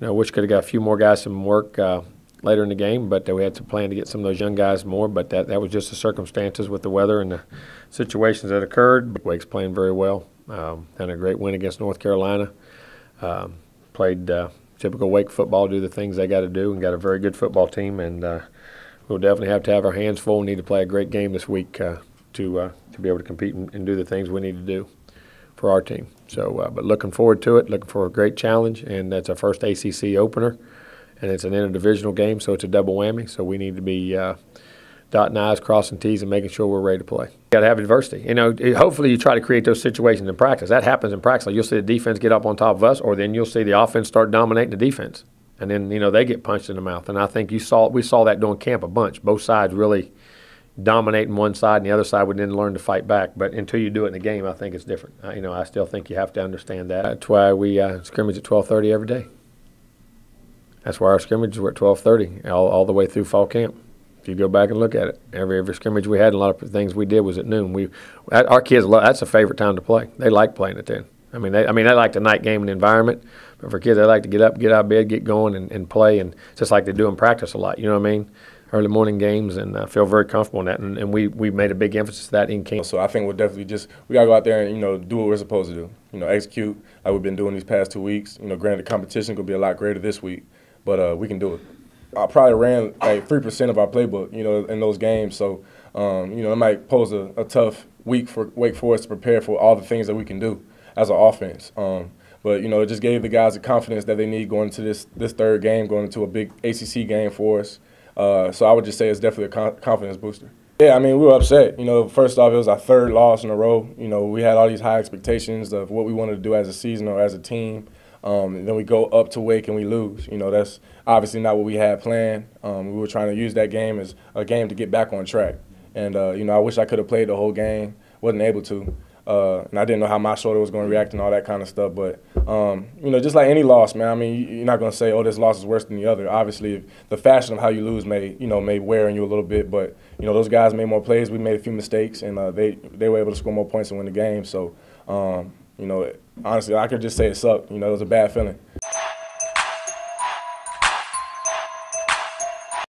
wish could have got a few more guys some work later in the game, but we had to plan to get some of those young guys more. But that was just the circumstances with the weather and the situations that occurred. Wake's playing very well. Had a great win against North Carolina. Played typical Wake football, do the things they got to do, and got a very good football team. And we'll definitely have to have our hands full. We need to play a great game this week to be able to compete and do the things we need to do for our team. So, but looking forward to it, looking for a great challenge, and that's our first ACC opener, and it's an interdivisional game, so it's a double whammy. So we need to be dotting I's, crossing T's, and making sure we're ready to play. You got to have adversity. Hopefully you try to create those situations in practice. That happens in practice. Like you'll see the defense get up on top of us, or then you'll see the offense start dominating the defense, and then they get punched in the mouth. And I think we saw that during camp a bunch. Both sides really dominating one side, and the other side would then learn to fight back. But until you do it in the game, I think it's different. I still think you have to understand that. That's why we scrimmage at 12:30 every day. That's why our scrimmages were at 12:30 all the way through fall camp. If you go back and look at it, every scrimmage we had, a lot of things we did was at noon. Our kids, that's a favorite time to play. They like playing it then. They like the night game and the environment, but for kids, they like to get up, get out of bed, get going, and play, and just like they do in practice a lot. You know what I mean? Early morning games, and I feel very comfortable in that. And we made a big emphasis of that in camp. So I think we'll definitely we gotta go out there and do what we're supposed to do. Execute like we've been doing these past 2 weeks. Granted, the competition could be a lot greater this week, but we can do it. I probably ran like 3% of our playbook, in those games. So, it might pose a tough week for Wake Forest to prepare for all the things that we can do as an offense. But, it just gave the guys the confidence that they need going into this third game, going into a big ACC game for us. So I would just say it's definitely a confidence booster. Yeah, we were upset. First off, it was our third loss in a row. We had all these high expectations of what we wanted to do as a season or as a team. And then we go up to Wake and we lose. That's obviously not what we had planned. We were trying to use that game as a game to get back on track. And, I wish I could have played the whole game. Wasn't able to. And I didn't know how my shoulder was going to react and all that kind of stuff. But, just like any loss, man, you're not going to say, oh, this loss is worse than the other. Obviously, the fashion of how you lose may wear on you a little bit. But, those guys made more plays. We made a few mistakes, and they were able to score more points and win the game. So, honestly, I could just say it sucked. It was a bad feeling.